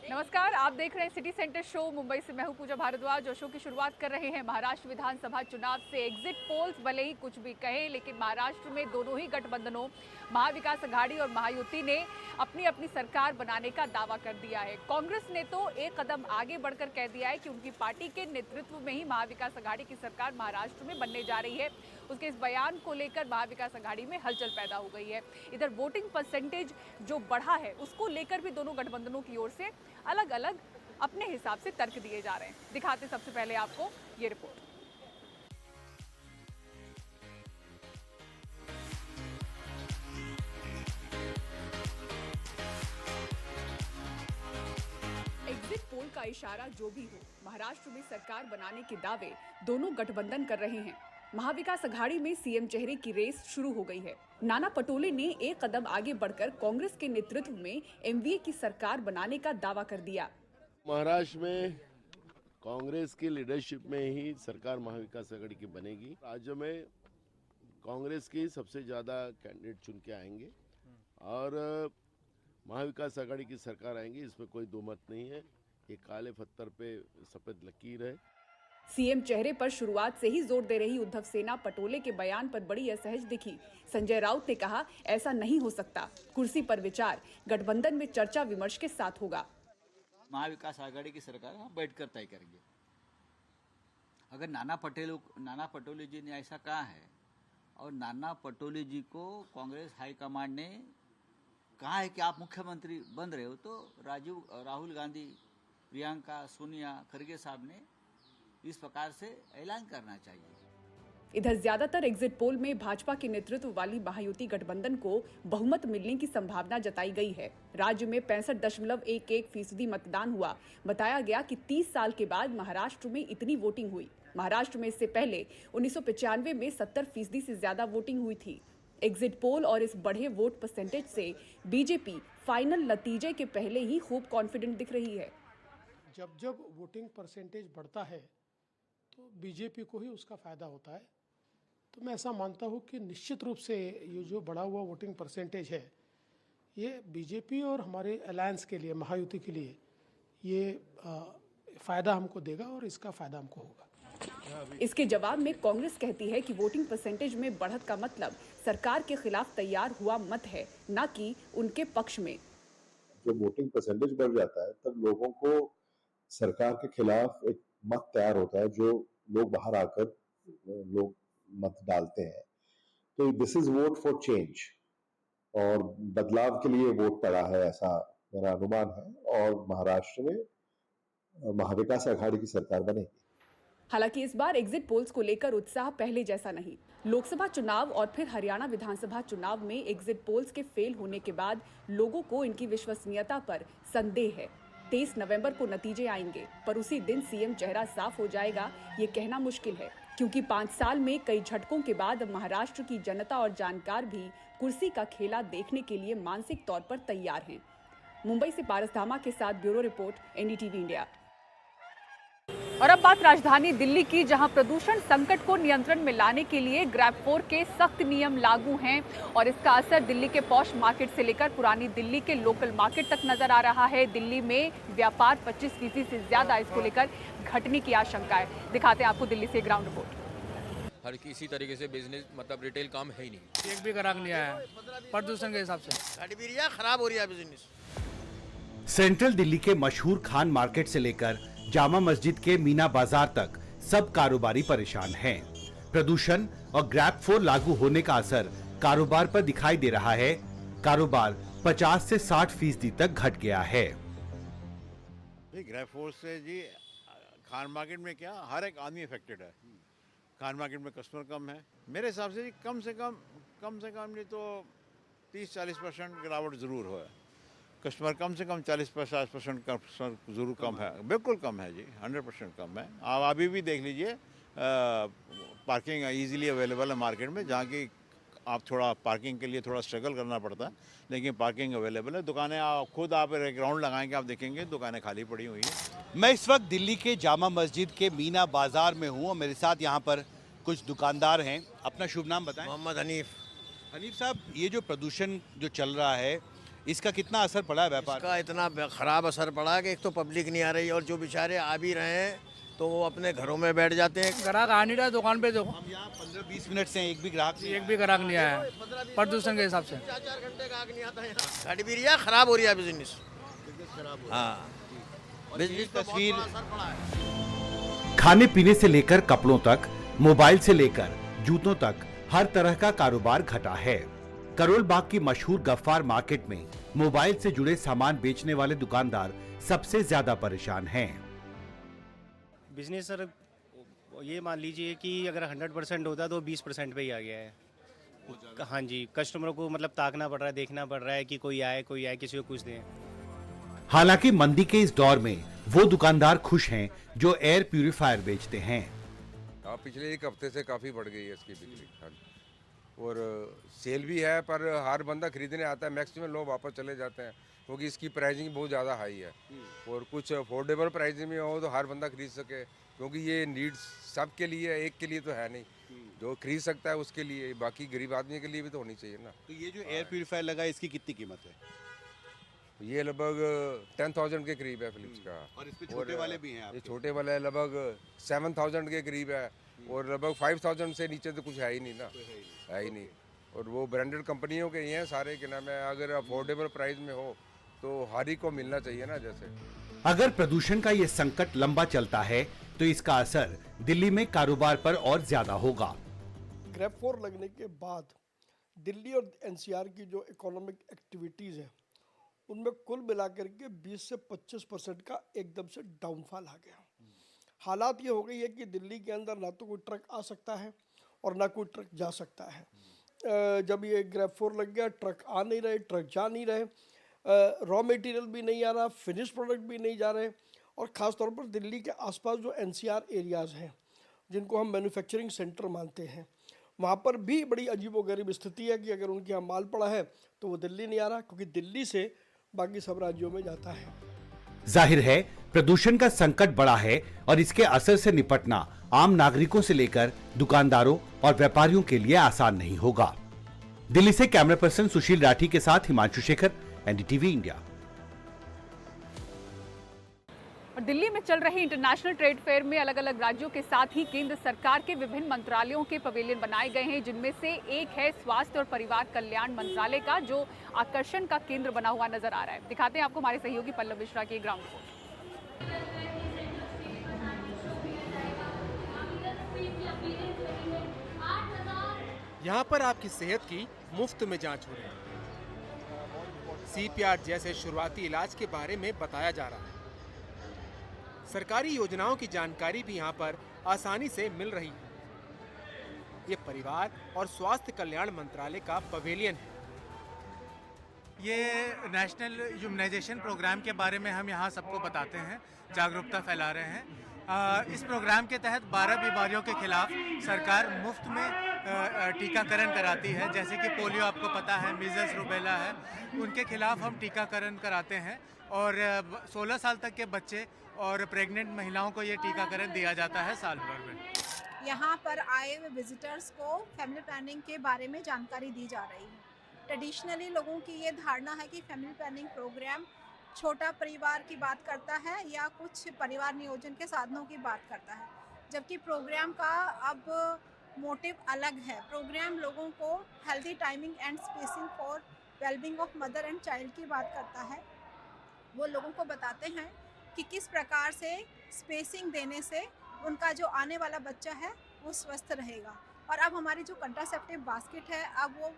नमस्कार, आप देख रहे हैं सिटी सेंटर शो। मुंबई से मैं हूं पूजा भारद्वाज और शो की शुरुआत कर रहे हैं महाराष्ट्र विधानसभा चुनाव से। एग्जिट पोल्स भले ही कुछ भी कहें, लेकिन महाराष्ट्र में दोनों ही गठबंधनों महाविकास आघाड़ी और महायुति ने अपनी अपनी सरकार बनाने का दावा कर दिया है। कांग्रेस ने तो एक कदम आगे बढ़कर कह दिया है कि उनकी पार्टी के नेतृत्व में ही महाविकास आघाड़ी की सरकार महाराष्ट्र में बनने जा रही है। उसके इस बयान को लेकर महाविकास आघाड़ी में हलचल पैदा हो गई है। इधर वोटिंग परसेंटेज जो बढ़ा है उसको लेकर भी दोनों गठबंधनों की ओर से अलग अलग अपने हिसाब से तर्क दिए जा रहे हैं। दिखाते सबसे पहले आपको ये रिपोर्ट। एग्जिट पोल का इशारा जो भी हो, महाराष्ट्र में सरकार बनाने के दावे दोनों गठबंधन कर रहे हैं। महाविकास आघाड़ी में सीएम चेहरे की रेस शुरू हो गई है। नाना पटोले ने एक कदम आगे बढ़कर कांग्रेस के नेतृत्व में एमवीए की सरकार बनाने का दावा कर दिया। महाराष्ट्र में कांग्रेस की लीडरशिप में ही सरकार महाविकास आघाड़ी की बनेगी। राज्य में कांग्रेस की सबसे ज्यादा कैंडिडेट चुन के आएंगे और महाविकास आघाड़ी की सरकार आएंगी, इसमें कोई दो मत नहीं है। ये काले पत्थर पे सफेद लकीर है। सीएम चेहरे पर शुरुआत से ही जोर दे रही उद्धव सेना पटोले के बयान पर बड़ी असहज दिखी। संजय राउत ने कहा, ऐसा नहीं हो सकता, कुर्सी पर विचार गठबंधन में चर्चा विमर्श के साथ होगा। महाविकास आघाड़ी की सरकार हम बैठकर तय करेंगे। अगर नाना पटोले जी ने ऐसा कहा है और नाना पटोले जी को कांग्रेस हाईकमांड ने कहा है कि आप मुख्यमंत्री बन रहे हो, तो राहुल गांधी, प्रियंका, सोनिया, खरगे साहब ने इस प्रकार से ऐलान करना चाहिए। इधर ज्यादातर एग्जिट पोल में भाजपा के नेतृत्व वाली महायुति गठबंधन को बहुमत मिलने की संभावना जताई गई है। राज्य में 65.11% मतदान हुआ। बताया गया कि 30 साल के बाद महाराष्ट्र में इतनी वोटिंग हुई। महाराष्ट्र में इससे पहले 1995 में 70% से ज्यादा वोटिंग हुई थी। एग्जिट पोल और इस बढ़े वोट परसेंटेज से बीजेपी फाइनल नतीजे के पहले ही खूब कॉन्फिडेंट दिख रही है। जब वोटिंग परसेंटेज बढ़ता है तो बीजेपी को ही उसका फायदा होता है। तो मैं ऐसा मानता हूँ कि निश्चित रूप से ये जो बढ़ा हुआ वोटिंग परसेंटेज है, ये बीजेपी और हमारे अलायंस के लिए, महायुति के लिए ये फायदा हमको देगा और इसका फायदा हमको होगा। इसके जवाब में कांग्रेस कहती है कि वोटिंग परसेंटेज में बढ़त का मतलब सरकार के खिलाफ तैयार हुआ मत है, न कि उनके पक्ष में। जब वोटिंग परसेंटेज बढ़ जाता है तब लोगों को सरकार के खिलाफ एक मत तैयार होता है, जो लोग बाहर आकर लोग मत डालते हैं। तो this is vote for change और बदलाव के लिए वोट पड़ा है, ऐसा मेरा अनुमान है। और महाराष्ट्र में महाविकास आघाड़ी की सरकार बनेगी। हालांकि इस बार एग्जिट पोल्स को लेकर उत्साह पहले जैसा नहीं। लोकसभा चुनाव और फिर हरियाणा विधानसभा चुनाव में एग्जिट पोल्स के फेल होने के बाद लोगों को इनकी विश्वसनीयता पर संदेह है। 23 नवंबर को नतीजे आएंगे, पर उसी दिन सीएम चेहरा साफ हो जाएगा, ये कहना मुश्किल है, क्योंकि 5 साल में कई झटकों के बाद महाराष्ट्र की जनता और जानकार भी कुर्सी का खेला देखने के लिए मानसिक तौर पर तैयार हैं। मुंबई से पारस धामा के साथ ब्यूरो रिपोर्ट, एनडीटीवी इंडिया। और अब बात राजधानी दिल्ली की, जहां प्रदूषण संकट को नियंत्रण में लाने के लिए ग्रैब 4 के सख्त नियम लागू हैं और इसका असर दिल्ली के पॉश मार्केट से लेकर पुरानी दिल्ली के लोकल मार्केट तक नजर आ रहा है। दिल्ली में व्यापार 25% से ज्यादा इसको लेकर घटने की आशंका है। दिखाते हैं आपको दिल्ली से ग्राउंड रिपोर्ट। हर किसी तरीके से बिजनेस मतलब रिटेल काम है ही नहीं। एक भी ग्राहक नहीं आया प्रदूषण के हिसाब से। गाड़ी भी खराब हो रही है बिजनेस। सेंट्रल दिल्ली के मशहूर खान मार्केट से लेकर जामा मस्जिद के मीना बाजार तक सब कारोबारी परेशान हैं। प्रदूषण और ग्रैब 4 लागू होने का असर कारोबार पर दिखाई दे रहा है। कारोबार 50 से 60% तक घट गया है। ग्रैब 4 से जी खान मार्केट में क्या हर एक आदमी इफेक्टेड है। खान मार्केट में कस्टमर कम है। मेरे हिसाब से कम से कम नहीं तो 30-40% गिरावट जरूर हो। कस्टमर कम से कम 40-50% जरूर कम है, बिल्कुल कम है जी, 100% कम है। आप अभी भी देख लीजिए, पार्किंग इजीली अवेलेबल है मार्केट में, जहाँ की आप थोड़ा पार्किंग के लिए थोड़ा स्ट्रगल करना पड़ता है, लेकिन पार्किंग अवेलेबल है। दुकानें खुद आप एक राउंड लगाएंगे, आप देखेंगे दुकानें खाली पड़ी हुई हैं। मैं इस वक्त दिल्ली के जामा मस्जिद के मीना बाजार में हूँ और मेरे साथ यहाँ पर कुछ दुकानदार हैं। अपना शुभ नाम बताएं। मोहम्मद हनीफ। हनीफ साहब, ये जो प्रदूषण जो चल रहा है, इसका कितना असर पड़ा है व्यापार? इसका इतना खराब असर पड़ा है कि एक तो पब्लिक नहीं आ रही और जो बेचारे आ भी रहे हैं तो वो अपने घरों में बैठ जाते हैं। ग्राहक आ नहीं रहा दुकान पे, देखो हम यहाँ 15-20 मिनट से एक भी ग्राहक नहीं आया प्रदूषण के हिसाब से। 4-4 घंटे का नहीं आता यहाँ। घट भी रही है, खराब हो रही है बिजनेस। हाँ, बिजनेस पे तस्वीर बहुत बड़ा असर पड़ा है। खाने पीने से लेकर कपड़ों तक, मोबाइल से लेकर जूतों तक हर तरह का कारोबार घटा है। करोल बाग की मशहूर गफ्फार मार्केट में मोबाइल से जुड़े सामान बेचने वाले दुकानदार सबसे ज्यादा परेशान हैं। बिजनेस सर ये मान लीजिए कि अगर 100% होता तो 20% पे ही आ गया है। हाँ जी, कस्टमरों को मतलब ताकना पड़ रहा है, देखना पड़ रहा है कि कोई आए किसी को कुछ दें। हालांकि मंदी के इस दौर में वो दुकानदार खुश हैं जो एयर प्यूरिफायर बेचते हैं। पिछले एक हफ्ते से काफ़ी बढ़ गई है इसकी बिक्री और सेल भी है, पर हर बंदा खरीदने आता है, मैक्सिमम लोग वापस चले जाते हैं क्योंकि इसकी प्राइसिंग बहुत ज़्यादा हाई है। और कुछ अफोर्डेबल प्राइस में हो तो हर बंदा खरीद सके, क्योंकि ये नीड्स सबके लिए, एक के लिए तो है नहीं। जो खरीद सकता है उसके लिए, बाकी गरीब आदमी के लिए भी तो होनी चाहिए ना। तो ये जो एयर प्यूरिफायर लगा इसकी कितनी कीमत है? ये लगभग 10,000 के करीब है फिलिप्स का। और इसमें छोटे वाले भी हैं? ये छोटे वाला है लगभग 7,000 के करीब है और लगभग 5,000 से नीचे तो कुछ है ही नहीं ना, है ही नहीं। और वो ब्रांडेड कंपनियों के ही हैं सारे, के नाम है। अगर अफोर्डेबल प्राइस में हो तो हर ही को मिलना चाहिए ना। जैसे अगर प्रदूषण का ये संकट लंबा चलता है तो इसका असर दिल्ली में कारोबार पर और ज्यादा होगा। ग्रैब 4 लगने के बाद दिल्ली और एनसीआर की जो इकोनॉमिक एक्टिविटीज़ है उनमें कुल मिलाकर के 20 से 25% का एकदम से डाउनफॉल आ गया। हालात ये हो गई है कि दिल्ली के अंदर ना तो कोई ट्रक आ सकता है और ना कोई ट्रक जा सकता है। जब ये ग्रैब 4 लग गया, ट्रक आ नहीं रहे, ट्रक जा नहीं रहे, रॉ मटेरियल भी नहीं आ रहा, फिनिश प्रोडक्ट भी नहीं जा रहे। और ख़ास तौर पर दिल्ली के आसपास जो एनसीआर एरियाज़ हैं जिनको हम मैन्युफैक्चरिंग सेंटर मानते हैं, वहाँ पर भी बड़ी अजीबोगरीब स्थिति है कि अगर उनके यहाँ माल पड़ा है तो वो दिल्ली नहीं आ रहा, क्योंकि दिल्ली से बाकी सब राज्यों में जाता है। जाहिर है प्रदूषण का संकट बड़ा है और इसके असर से निपटना आम नागरिकों से लेकर दुकानदारों और व्यापारियों के लिए आसान नहीं होगा। दिल्ली से कैमरा पर्सन सुशील राठी के साथ हिमांशु शेखर, एनडीटीवी इंडिया। और दिल्ली में चल रहे इंटरनेशनल ट्रेड फेयर में अलग अलग राज्यों के साथ ही केंद्र सरकार के विभिन्न मंत्रालयों के पवेलियन बनाए गए हैं, जिनमें से एक है स्वास्थ्य और परिवार कल्याण मंत्रालय का, जो आकर्षण का केंद्र बना हुआ नजर आ रहा है। दिखाते हैं आपको हमारे सहयोगी पल्लव मिश्रा की ग्राउंड रिपोर्ट। यहाँ पर आपकी सेहत की मुफ्त में जांच हो रही है। CPR जैसे शुरुआती इलाज के बारे में बताया जा रहा है। सरकारी योजनाओं की जानकारी भी यहाँ पर आसानी से मिल रही है। ये परिवार और स्वास्थ्य कल्याण मंत्रालय का पवेलियन है। ये नेशनल इम्यूनाइजेशन प्रोग्राम के बारे में हम यहाँ सबको बताते हैं, जागरूकता फैला रहे हैं। इस प्रोग्राम के तहत 12 बीमारियों के खिलाफ सरकार मुफ्त में टीकाकरण कराती है, जैसे कि पोलियो आपको पता है, मीजल्स रूबेला है, उनके खिलाफ हम टीकाकरण कराते हैं। और 16 साल तक के बच्चे और प्रेग्नेंट महिलाओं को ये टीकाकरण दिया जाता है साल भर में। यहाँ पर आए हुए विजिटर्स को फैमिली प्लानिंग के बारे में जानकारी दी जा रही है। ट्रेडिशनली लोगों की ये धारणा है कि फैमिली प्लानिंग प्रोग्राम छोटा परिवार की बात करता है या कुछ परिवार नियोजन के साधनों की बात करता है, जबकि प्रोग्राम का अब मोटिव अलग है। प्रोग्राम लोगों को healthy timing and spacing for wellbeing of mother and child की बात करता है। वो लोगों को बताते हैं कि किस प्रकार से स्पेसिंग देने से उनका जो आने वाला बच्चा है वो स्वस्थ रहेगा। और अब हमारी जो कंट्रासेप्टिव बास्केट है अब वो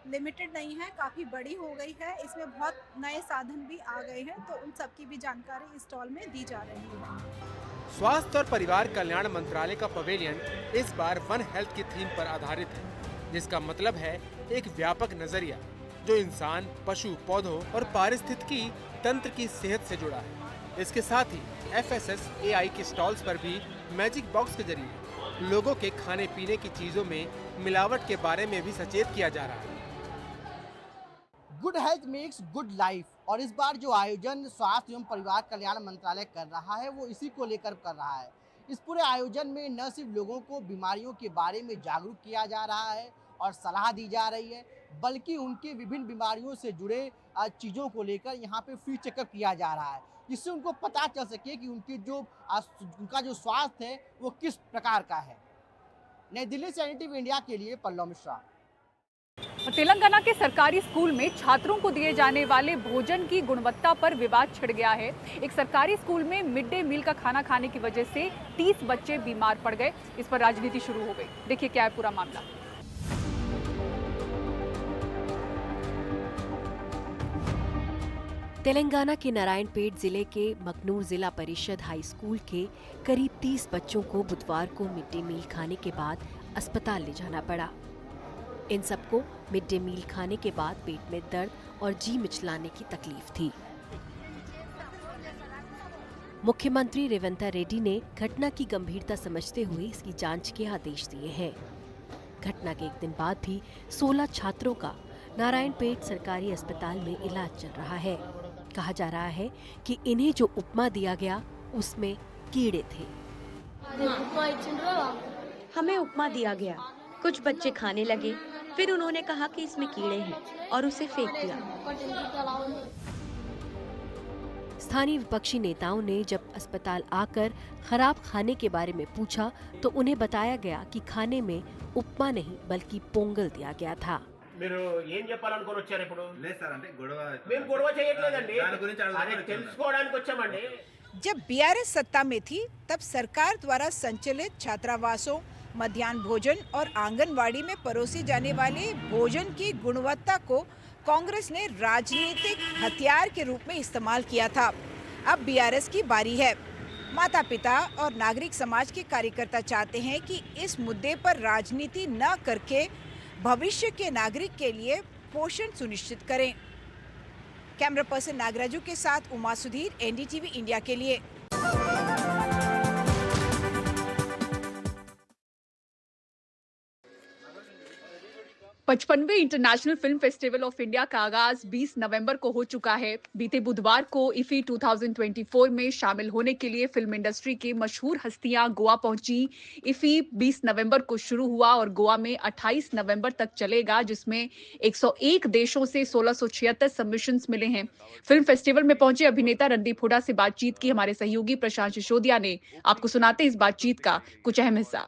लिमिटेड नहीं है, काफ़ी बड़ी हो गई है। इसमें बहुत नए साधन भी आ गए हैं, तो उन सब की भी जानकारी इस स्टॉल में दी जा रही है। स्वास्थ्य और परिवार कल्याण मंत्रालय का पवेलियन इस बार वन हेल्थ की थीम पर आधारित है, जिसका मतलब है एक व्यापक नजरिया जो इंसान, पशु, पौधों और पारिस्थितिकी तंत्र की सेहत से जुड़ा है। इसके साथ ही FSSAI की स्टॉल्स पर भी मैजिक बॉक्स के जरिए लोगों के खाने पीने की चीजों में मिलावट के बारे में भी सचेत किया जा रहा है। Good health makes good life, और इस बार जो आयोजन स्वास्थ्य एवं परिवार कल्याण मंत्रालय कर रहा है वो इसी को लेकर कर रहा है। इस पूरे आयोजन में न सिर्फ लोगों को बीमारियों के बारे में जागरूक किया जा रहा है और सलाह दी जा रही है, बल्कि उनकी विभिन्न बीमारियों से जुड़े चीज़ों को लेकर यहाँ पे फ्री चेकअप किया जा रहा है, जिससे उनको पता चल सके कि उनका जो स्वास्थ्य है वो किस प्रकार का है। नई दिल्ली से NDTV इंडिया के लिए पल्लव मिश्रा। तेलंगाना के सरकारी स्कूल में छात्रों को दिए जाने वाले भोजन की गुणवत्ता पर विवाद छिड़ गया है। एक सरकारी स्कूल में मिड डे मील का खाना खाने की वजह से 30 बच्चे बीमार पड़ गए। इस पर राजनीति शुरू हो गई। देखिए क्या है पूरा मामला। तेलंगाना के नारायणपेट जिले के मकनूर जिला परिषद हाई स्कूल के करीब 30 बच्चों को बुधवार को मिड डे मील खाने के बाद अस्पताल ले जाना पड़ा। इन सबको मिड डे मील खाने के बाद पेट में दर्द और जी मिचलाने की तकलीफ थी। मुख्यमंत्री रेवंत रेड्डी ने घटना की गंभीरता समझते हुए इसकी जांच के आदेश दिए हैं। घटना के एक दिन बाद भी 16 छात्रों का नारायणपेट सरकारी अस्पताल में इलाज चल रहा है। कहा जा रहा है कि इन्हें जो उपमा दिया गया उसमें कीड़े थे। हमें उपमा दिया गया, कुछ बच्चे खाने लगे, फिर उन्होंने कहा कि इसमें कीड़े हैं और उसे फेंक दिया। स्थानीय विपक्षी नेताओं ने जब अस्पताल आकर खराब खाने के बारे में पूछा तो उन्हें बताया गया कि खाने में उपमा नहीं बल्कि पोंगल दिया गया था। जब बीआरएस सत्ता में थी तब सरकार द्वारा संचालित छात्रावासों, मध्याह्न भोजन और आंगनवाड़ी में परोसे जाने वाले भोजन की गुणवत्ता को कांग्रेस ने राजनीतिक हथियार के रूप में इस्तेमाल किया था। अब बीआरएस की बारी है। माता पिता और नागरिक समाज के कार्यकर्ता चाहते हैं कि इस मुद्दे पर राजनीति न करके भविष्य के नागरिक के लिए पोषण सुनिश्चित करें। कैमरा पर्सन नागराजू के साथ उमा सुधीर, NDTV इंडिया के लिए। 55वें international film festival of India का आगाज 20 नवंबर को हो चुका है। बीते बुधवार को इफी 2024 में शामिल होने के लिए फिल्म इंडस्ट्री की मशहूर हस्तियां गोवा पहुंची। इफी 20 नवंबर को शुरू हुआ और गोवा में 28 नवंबर तक चलेगा, जिसमें 101 देशों से 1676 सबमिशंस मिले हैं। फिल्म फेस्टिवल में पहुंचे अभिनेता रणदीप हुड्डा से बातचीत की हमारे सहयोगी प्रशांत सिसोदिया ने। आपको सुनाते इस बातचीत का कुछ अहम हिस्सा।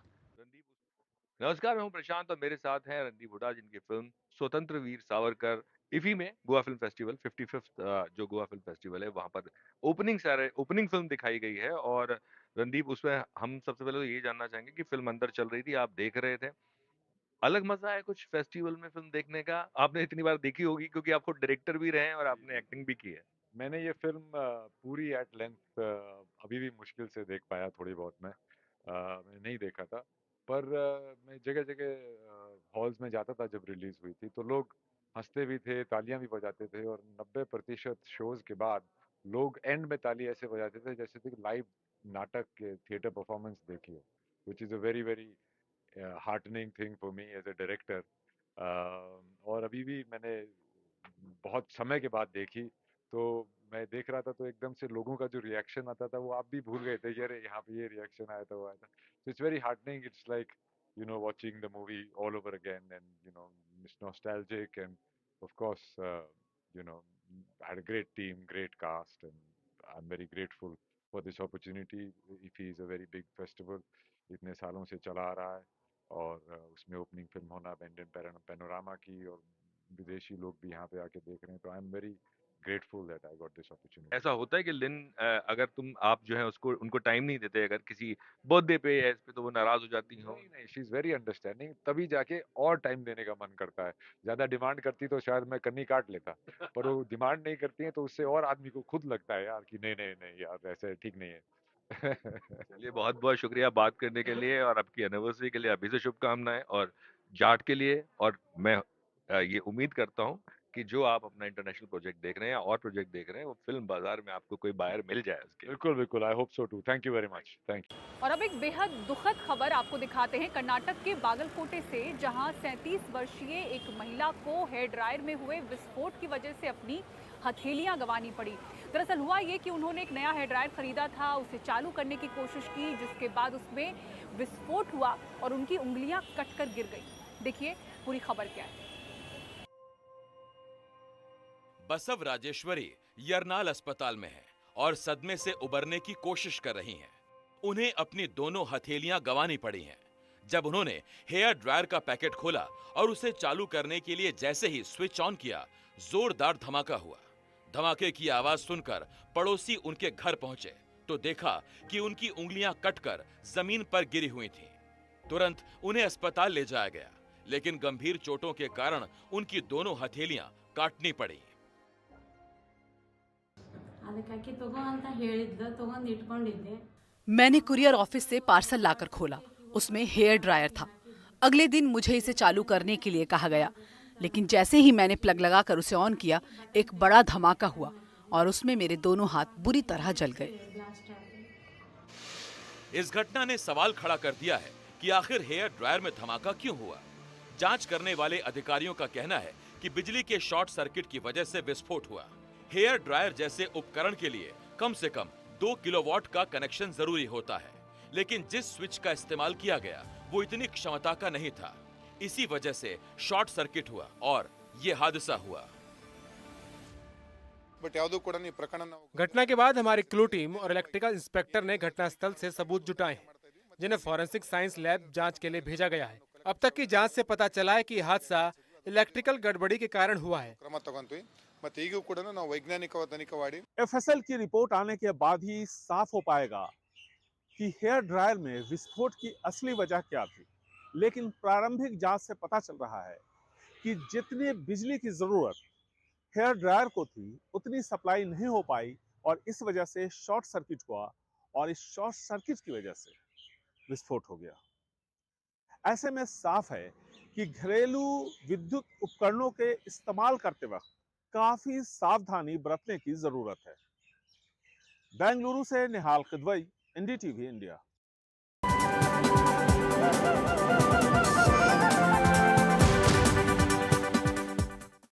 नमस्कार, मैं हूं प्रशांत और मेरे साथ हैं रणदीप हुड्डा, जिनकी फिल्म स्वतंत्र वीर सावरकर इफी में गोवा फिल्म फेस्टिवल 55th जो गोवा फिल्म फेस्टिवल है वहां पर ओपनिंग फिल्म दिखाई गई है। और रणदीप, उसमें हम सबसे पहले तो ये जानना चाहेंगे कि फिल्म अंदर चल रही थी, आप देख रहे थे, अलग मजा है कुछ फेस्टिवल में फिल्म देखने का? आपने इतनी बार देखी होगी क्योंकि आप खुद डायरेक्टर भी रहे हैं और आपने एक्टिंग भी की है। मैंने ये फिल्म पूरी एट लेंथ अभी भी मुश्किल से देख पाया, थोड़ी बहुत मैं नहीं देखा था, पर मैं जगह जगह हॉल्स में जाता था जब रिलीज हुई थी, तो लोग हंसते भी थे, तालियां भी बजाते थे, और 90% शोज के बाद लोग एंड में ताली ऐसे बजाते थे जैसे कि लाइव नाटक के थिएटर परफॉर्मेंस देखी हो, which is a very very heartening thing for me as a director. और अभी भी मैंने बहुत समय के बाद देखी, तो मैं देख रहा था तो एकदम से लोगों का जो रिएक्शन आता था वो आप भी भूल गए थे, अरे यहाँ पे ये रिएक्शन आया था, वो आया था। So it's very heartening. It's like, you know, watching the movie all over again, and, you know, it's nostalgic, and of course, you know, I had a great team, great cast, and I'm very grateful for this opportunity. IFFI is a very big festival. इतने सालों से चला आ रहा है, और उसमें opening film होना बैंडेन panorama की, और विदेशी लोग भी यहाँ पे आके देख रहे हैं, तो I am very grateful that I got this opportunity. ऐसा होता है कि लिन, अगर आप जो है उनको टाइम नहीं देते, अगर किसी बर्थडे पे या इस पे, तो वो नाराज हो जाती हो? नहीं, शी इज वेरी अंडरस्टैंडिंग, तभी जाके और टाइम देने का मन करता है। ज्यादा डिमांड करती तो शायद मैं कन्नी काट लेता, पर वो डिमांड नहीं करती है, तो उससे और आदमी को खुद लगता है यार कि नहीं यार, ऐसे ठीक नहीं है। चलिए, बहुत बहुत शुक्रिया बात करने के लिए, और आपकी एनिवर्सरी के लिए अभी से शुभकामनाएं, और जाट के लिए। और मैं ये उम्मीद करता हूँ कि जो आप अपना इंटरनेशनल प्रोजेक्ट देख रहे हैं और प्रोजेक्ट देख रहे हैं, वो फिल्म बाजार में आपको कोई बायर मिल जाए उसके। बिल्कुल, I hope so too. Thank you very much. Thank you. और अब एक बेहद दुखद खबर आपको दिखाते हैं कर्नाटक के बागलकोटे से, जहां 37 वर्षीय एक महिला को हेयर ड्रायर में हुए विस्फोट की वजह से अपनी हथेलियां गंवानी पड़ी। दरअसल हुआ ये कि उन्होंने एक नया हेयर ड्रायर खरीदा था, उसे चालू करने की कोशिश की, जिसके बाद उसमें विस्फोट हुआ और उनकी उंगलियां कटकर गिर गई। देखिए पूरी खबर क्या है। बसव राजेश्वरी यरनाल अस्पताल में हैं और सदमे से उबरने की कोशिश कर रही हैं। उन्हें अपनी दोनों हथेलियां गंवानी पड़ी हैं। जब उन्होंने हेयर ड्रायर का पैकेट खोला और उसे चालू करने के लिए जैसे ही स्विच ऑन किया, जोरदार धमाका हुआ। धमाके की आवाज सुनकर पड़ोसी उनके घर पहुंचे तो देखा कि उनकी उंगलियां कटकर जमीन पर गिरी हुई थीं। तुरंत उन्हें अस्पताल ले जाया गया, लेकिन गंभीर चोटों के कारण उनकी दोनों हथेलियां काटनी पड़ी। मैंने कुरियर ऑफिस से पार्सल लाकर खोला। उसमें हेयर ड्रायर था। अगले दिन मुझे इसे चालू करने के लिए कहा गया, लेकिन जैसे ही मैंने प्लग लगाकर उसे ऑन किया, एक बड़ा धमाका हुआ और उसमें मेरे दोनों हाथ बुरी तरह जल गए। इस घटना ने सवाल खड़ा कर दिया है कि आखिर हेयर ड्रायर में धमाका क्यों हुआ। जांच करने वाले अधिकारियों का कहना है कि बिजली के शॉर्ट सर्किट की वजह से विस्फोट हुआ। हेयर ड्रायर जैसे उपकरण के लिए कम से कम 2 किलोवाट का कनेक्शन जरूरी होता है, लेकिन जिस स्विच का इस्तेमाल किया गया वो इतनी क्षमता का नहीं था। इसी वजह से शॉर्ट सर्किट हुआ और ये हादसा हुआ। घटना के बाद हमारी क्लू टीम और इलेक्ट्रिकल इंस्पेक्टर ने घटनास्थल से सबूत जुटाए हैं, जिन्हें फॉरेंसिक साइंस लैब जांच के लिए भेजा गया है। अब तक की जांच से पता चला है कि हादसा इलेक्ट्रिकल गड़बड़ी के कारण हुआ है। FSL की रिपोर्ट आने के बाद ही साफ हो पाएगा कि हेयर ड्रायर में विस्फोट की असली वजह क्या थी। लेकिन प्रारंभिक जांच से पता चल रहा है कि जितनी बिजली की जरूरत हेयर ड्रायर को थी उतनी सप्लाई नहीं हो पाई और इस वजह से शॉर्ट सर्किट हुआ और इस शॉर्ट सर्किट की वजह से विस्फोट हो गया। ऐसे में साफ है कि घरेलू विद्युत उपकरणों के इस्तेमाल करते वक्त काफी सावधानी बरतने की जरूरत है। बेंगलुरु से निहाल किदवई, NDTV इंडिया।